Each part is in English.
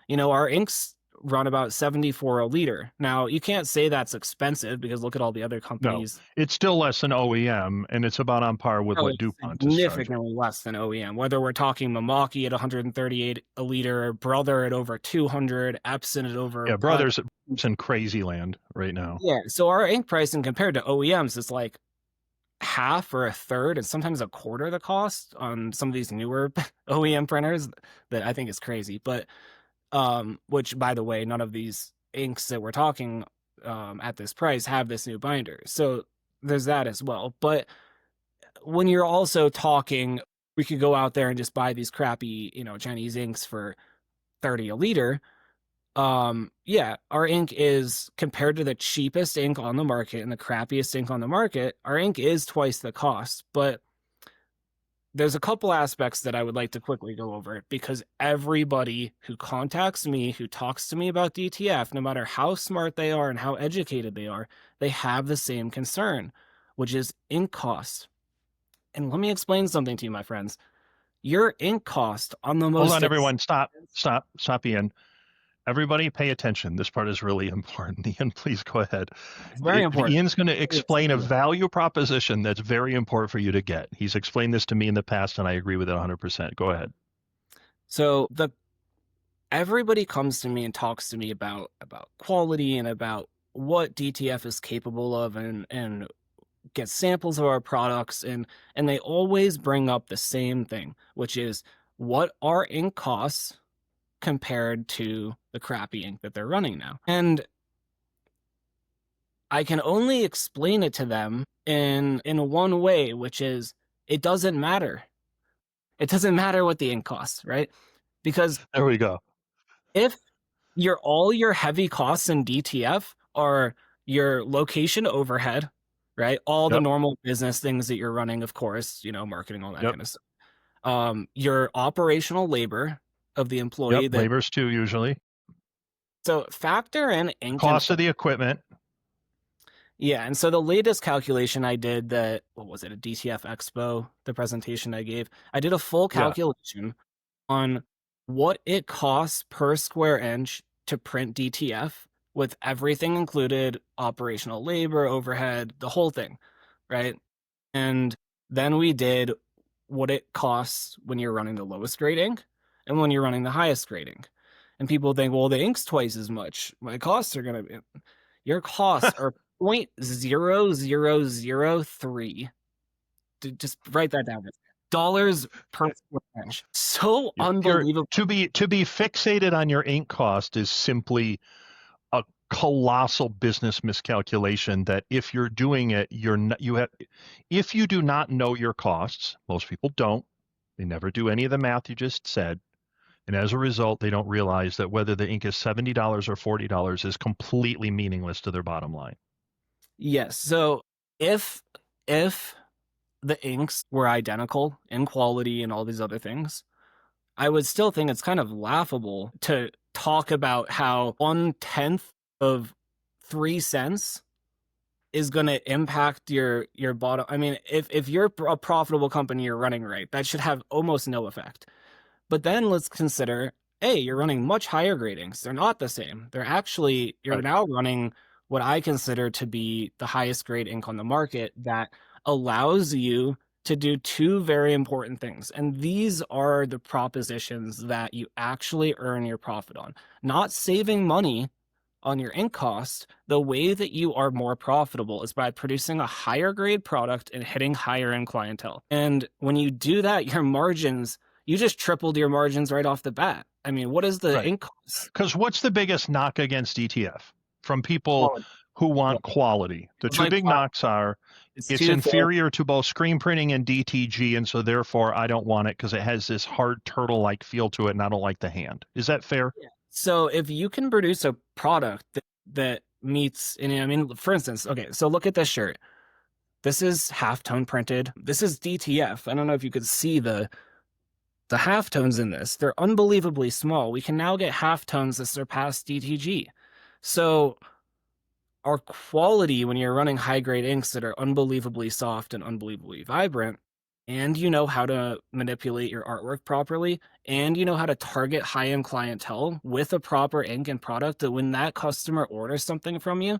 You know, our inks run about 74 a liter. Now, you can't say that's expensive because look at all the other No, companies. it's still less than OEM, and it's about on par with Oh, what it's DuPont is charging. significantly less than OEM. Whether we're talking Mamaki at 138 a liter, Brother at over 200, Epson at over Yeah, probably. Brothers it's in crazy land right now. Yeah, so our ink pricing compared to OEMs is like half or a third and sometimes a quarter the cost on some of these newer OEM printers that I think is crazy. But which by the way, none of these inks that we're talking at this price have this new binder. So there's that as well. But when you're also talking, we could go out there and just buy these crappy, you know, Chinese inks for 30 a liter. Yeah, our ink is compared to the cheapest ink on the market and the crappiest ink on the market, our ink is twice the cost. But there's a couple aspects that I would like to quickly go over because everybody who contacts me, who talks to me about DTF, no matter how smart they are and how educated they are, they have the same concern, which is ink cost. And let me explain something to you, my friends. Your ink cost on the Hold most on, everyone. Stop, Ian. Everybody pay attention. This part is really important. Ian, please go ahead. very important. Ian's going to explain a value proposition that's very important for you to get. He's explained this to me in the past, and I agree with it 100%. Go ahead. So everybody comes to me and talks to me about quality and about what DTF is capable of and get samples of our products and they always bring up the same thing, which is what our ink costs compared to the crappy ink that they're running now. And I can only explain it to them in one way, which is it doesn't matter. It doesn't matter what the ink costs, right? Because There we go. if all your heavy costs in DTF are your location overhead, right? All the Yep. normal business things that you're running, of course, you know, marketing, all that Yep. kind of stuff. Your operational labor of the Yep. employee that Labors too, usually. so factor in ink and Cost of the equipment. yeah, and so the latest calculation I did that what was it, a DTF Expo, the presentation I gave, I did a full Yeah. calculation on what it costs per square inch to print DTF with everything included, operational labor, overhead, the whole thing, right? And then we did what it costs when you're running the lowest grade ink and when you're running the highest grade ink. And people think, well, the ink's twice as much. My costs are going to be, your costs are 0.0003. Just write that down. Dollars per square inch. So unbelievable. To be fixated on your ink cost is simply a colossal business miscalculation that if you're doing it, if you do not know your costs, most people don't, they never do any of the math you just said. And as a result, they don't realize that whether the ink is $70 or $40 is completely meaningless to their bottom line. Yes. So if the inks were identical in quality and all these other things, I would still think it's kind of laughable to talk about how 1/10 of 3 cents is going to impact your bottom. I mean, if you're a profitable company, you're running right, that should have almost no effect. But then let's consider, hey, you're running much higher gradings. They're not the same. They're actually, you're now running what I consider to be the highest grade ink on the market that allows you to do two very important things. And these are the propositions that you actually earn your profit on. Not saving money on your ink cost. The way that you are more profitable is by producing a higher grade product and hitting higher end clientele. And when you do that, your margins, you just tripled your margins right off the bat. I mean, what is the ink cost? Because what's the biggest knock against DTF from people who want quality? The two big knocks are it's inferior to both screen printing and DTG, and so therefore I don't want it because it has this hard turtle-like feel to it, and I don't like the hand. Is that fair? Yeah. So if you can produce a product that meets, and I mean, for instance, okay, so look at this shirt. This is halftone printed. This is DTF. I don't know if you could see the halftones in this. They're unbelievably small. We can now get halftones that surpass DTG. So our quality when you're running high grade inks that are unbelievably soft and unbelievably vibrant and you know how to manipulate your artwork properly, and you know how to target high-end clientele with a proper ink and product, that when that customer orders something from you,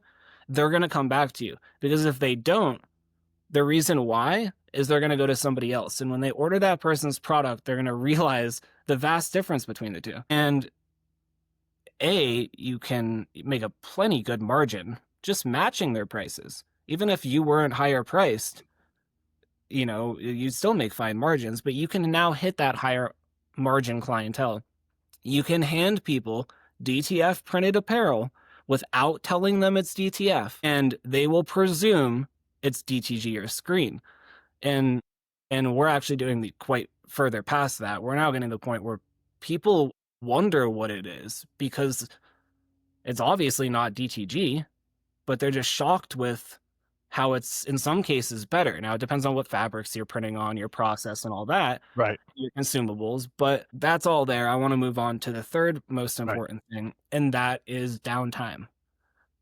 they're going to come back to you. Because if they don't, the reason why is they're going to go to somebody else. And when they order that person's product, they're going to realize the vast difference between the two. And you can make a plenty good margin just matching their prices. Even if you weren't higher priced, you know, you still make fine margins, but you can now hit that higher margin clientele. You can hand people DTF printed apparel without telling them it's DTF, and they will presume it's DTG or screen. And we're actually doing the quite further past that. We're now getting to the point where people wonder what it is, because it's obviously not DTG, but they're just shocked with how it's in some cases better. Now, it depends on what fabrics you're printing on, your process and all that, Right. your consumables, but that's all there. I want to move on to the third most Right. important thing, and that is downtime.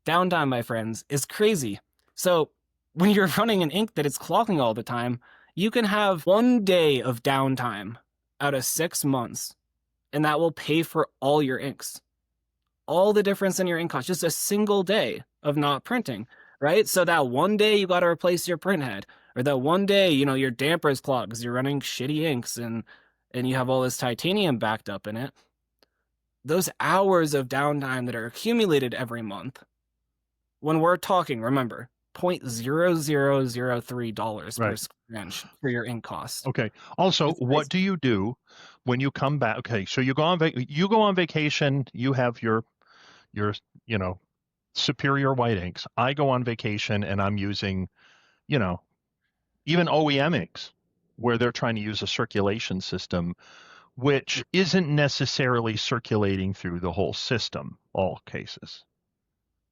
Downtime, my friends, is crazy. So when you're running an ink that is clogging all the time, you can have 1 day of downtime out of 6 months, and that will pay for all your inks. All the difference in your ink cost, just a single day of not printing, right? So that 1 day you got to replace your printhead, or that 1 day, you know, your damper's clogged because you're running shitty inks and you have all this titanium backed up in it. Those hours of downtime that are accumulated every month, when we're talking, remember, $0.0003 per Right. square inch for your ink cost. Okay. Also, It's what crazy. do you do when you come back? Okay, so you go on vacation, you have your you know superior white inks. I go on vacation and I'm using, you know, even OEM inks where they're trying to use a circulation system which isn't necessarily circulating through the whole system, all cases.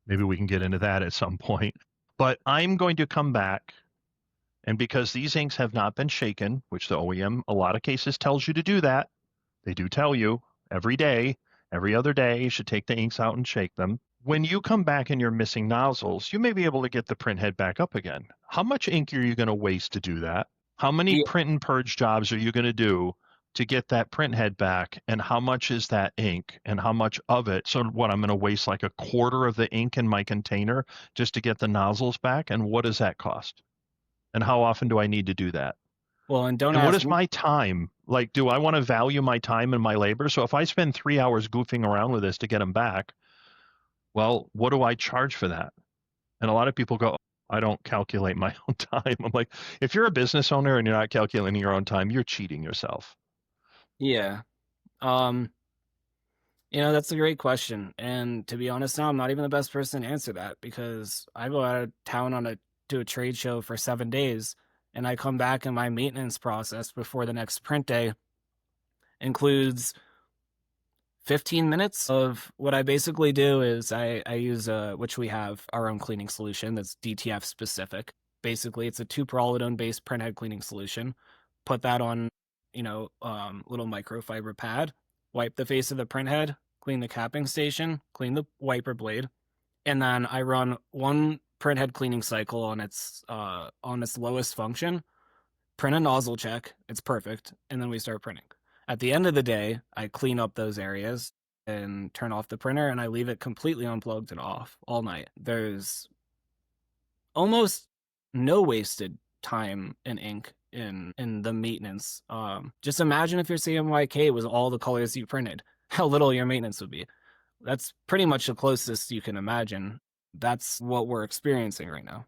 Maybe we can get into that at some point. But I'm going to come back, and because these inks have not been shaken, which the OEM, a lot of cases, tells you to do that, they do tell you every day, every other day, you should take the inks out and shake them. When you come back and you're missing nozzles, you may be able to get the print head back up again. How much ink are you going to waste to do that? How many Yeah. print and purge jobs are you going to do to get that print head back? And how much is that ink and how much of it? So what, I'm going to waste like a quarter of the ink in my container just to get the nozzles back? And what does that cost? And how often do I need to do that? Well, and don't And what ask is me. my time? Like, do I want to value my time and my labor? So if I spend 3 hours goofing around with this to get them back, well, what do I charge for that? And a lot of people go, I don't calculate my own time. I'm like, if you're a business owner and you're not calculating your own time, you're cheating yourself. Yeah. Um, you know, that's a great question. And to be honest now, I'm not even the best person to answer that, because I go out of town to a trade show for 7 days, and I come back and my maintenance process before the next print day includes 15 minutes of what I basically do is I use which we have our own cleaning solution that's DTF specific. Basically, it's a 2-prolidone based printhead cleaning solution. Put that on, little microfiber pad, wipe the face of the printhead, clean the capping station, clean the wiper blade, and then I run one printhead cleaning cycle on its lowest function, print a nozzle check, it's perfect, and then we start printing. At the end of the day, I clean up those areas and turn off the printer, and I leave it completely unplugged and off all night. There's almost no wasted time and ink in the maintenance. Just imagine if your CMYK was all the colors you printed, how little your maintenance would be. That's pretty much the closest you can imagine. That's what we're experiencing right now.